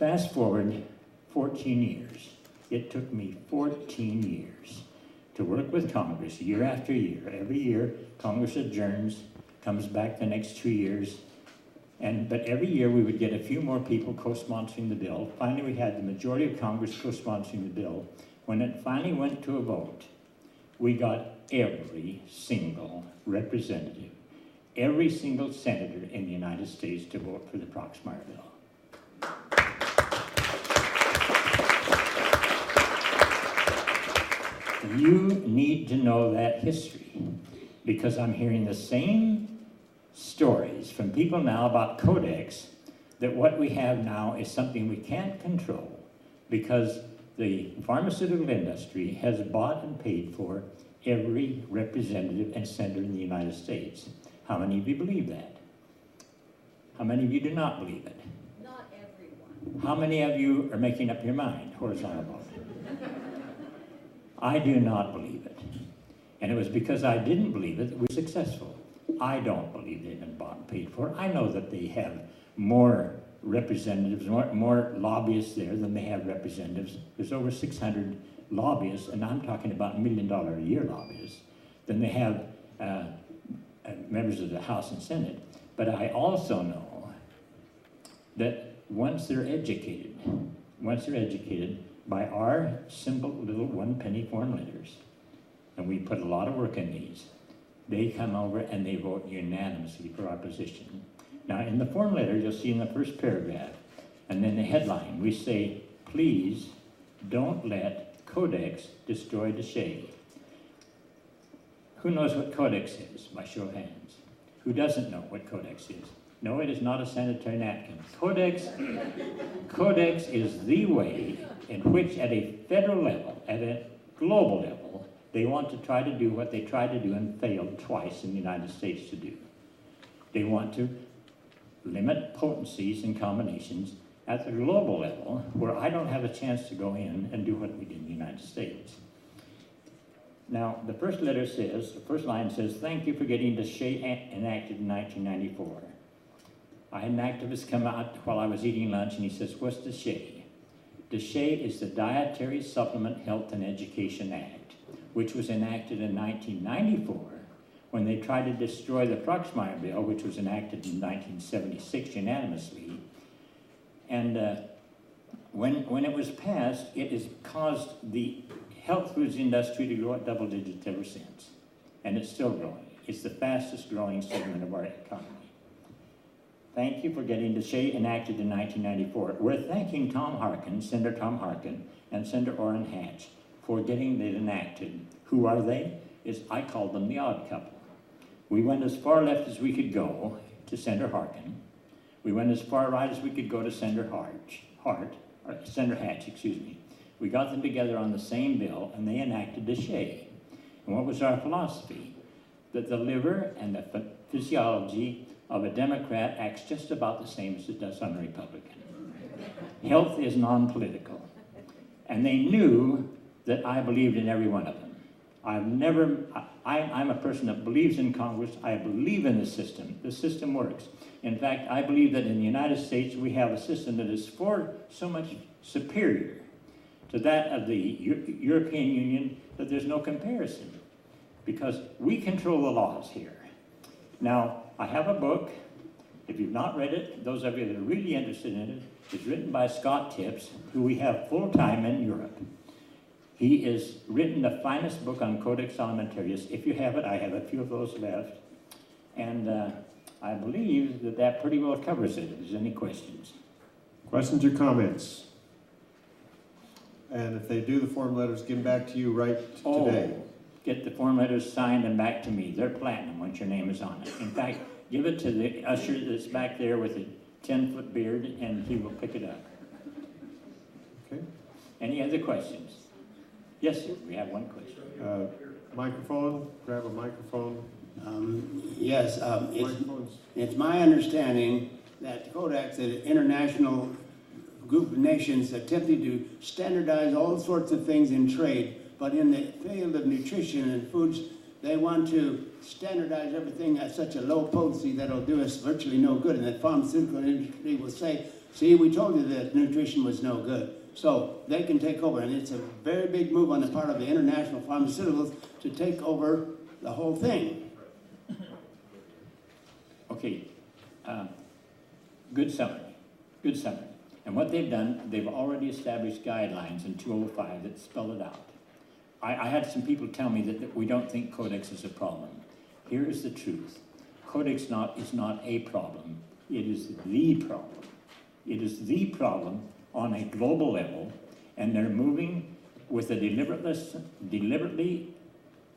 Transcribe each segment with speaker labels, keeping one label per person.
Speaker 1: Fast forward 14 years. It took me 14 years to work with Congress year after year. Every year, Congress adjourns, comes back the next 2 years, but every year we would get a few more people co-sponsoring the bill. Finally, we had the majority of Congress co-sponsoring the bill. When it finally went to a vote, we got every single representative, every single senator in the United States to vote for the Proxmire bill. You need to know that history, because I'm hearing the same stories from people now about Codex, that what we have now is something we can't control because the pharmaceutical industry has bought and paid for every representative and senator in the United States. How many of you believe that? How many of you do not believe it?
Speaker 2: Not everyone.
Speaker 1: How many of you are making up your mind, horizontal vote? I do not believe it. And it was because I didn't believe it that we were successful. I don't believe they've been bought and paid for. I know that they have more representatives, more lobbyists there than they have representatives. There's over 600 lobbyists, and I'm talking about $1 million a year lobbyists, than they have members of the House and Senate. But I also know that once they're educated by our simple little 1-penny form letters, and we put a lot of work in these, they come over and they vote unanimously for our position. Now, in the form letter, you'll see in the first paragraph, and then the headline, we say, please don't let Codex destroy the shade. Who knows what Codex is? By show of hands. Who doesn't know what Codex is? No, it is not a sanitary napkin. Codex is the way in which at a federal level, at a global level, they want to try to do what they tried to do and failed twice in the United States to do. They want to limit potencies and combinations at the global level where I don't have a chance to go in and do what we did in the United States. Now, the first line says, thank you for getting the SHE enacted in 1994. I had an activist come out while I was eating lunch and he says, what's the SHE? The SHE is the Dietary Supplement Health and Education Act, which was enacted in 1994 when they tried to destroy the Proxmire bill, which was enacted in 1976 unanimously. And when it was passed, it has caused the health foods industry to grow at double digits ever since. And it's still growing. It's the fastest growing segment of our economy. Thank you for getting the SHE enacted in 1994. We're thanking Tom Harkin, Senator Tom Harkin, and Senator Orrin Hatch for getting it enacted. Who are they? I call them the odd couple. We went as far left as we could go to Senator Harkin. We went as far right as we could go to Senator Senator Hatch, excuse me. We got them together on the same bill, and they enacted the SHE. And what was our philosophy? That the liver and the physiology of a Democrat acts just about the same as it does on a Republican. Health is non-political. And they knew that I believed in every one of them. I'm a person that believes in Congress. I believe in the system. The system works. In fact, I believe that in the United States we have a system that is so much superior to that of the European Union that there's no comparison, because we control the laws here. Now, I have a book. If you've not read it, those of you that are really interested in it, it's written by Scott Tips, who we have full-time in Europe. He has written the finest book on Codex Alimentarius. If you have it, I have a few of those left. And I believe that pretty well covers it, if there's any questions.
Speaker 3: Questions or comments? And if they do the form letters, give them back to you today.
Speaker 1: Get the form letters signed and back to me. They're platinum once your name is on it. In fact, give it to the usher that's back there with a 10-foot beard, and he will pick it up.
Speaker 3: Okay.
Speaker 1: Any other questions? Yes, sir. We have one question.
Speaker 3: Microphone. Grab a microphone.
Speaker 4: Yes. It's my understanding that Codex is an international group of nations attempting to standardize all sorts of things in trade, but in the field of nutrition and foods, they want to standardize everything at such a low potency that it'll do us virtually no good. And the pharmaceutical industry will say, See, we told you that nutrition was no good. So they can take over, and it's a very big move on the part of the international pharmaceuticals to take over the whole thing.
Speaker 1: Okay, good summary, good summary. And what they've done, they've already established guidelines in 205 that spell it out. I had some people tell me that we don't think Codex is a problem. Here is the truth. Codex is not a problem. It is the problem. It is the problem on a global level, and they're moving with a deliberately,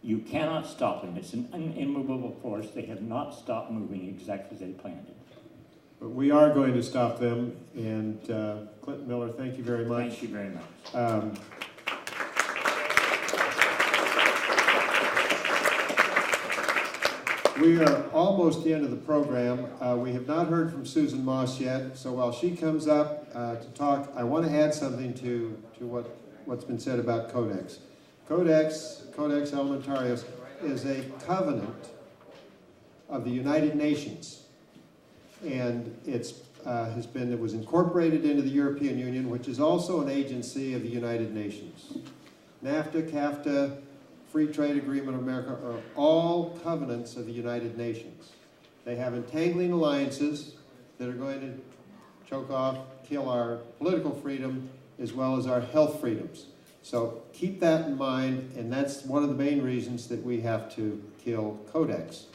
Speaker 1: you cannot stop them. It's an immovable force. They have not stopped moving exactly as they planned it.
Speaker 3: But we are going to stop them, and Clinton Miller, thank you very much.
Speaker 1: Thank you very much.
Speaker 3: We are almost at the end of the program. We have not heard from Susan Moss yet, so while she comes up to talk, I want to add something to what's been said about Codex. Codex Alimentarius, is a covenant of the United Nations, and it was incorporated into the European Union, which is also an agency of the United Nations. NAFTA, CAFTA, Free Trade Agreement of America are all covenants of the United Nations. They have entangling alliances that are going to choke off, kill our political freedom as well as our health freedoms. So keep that in mind, and that's one of the main reasons that we have to kill Codex.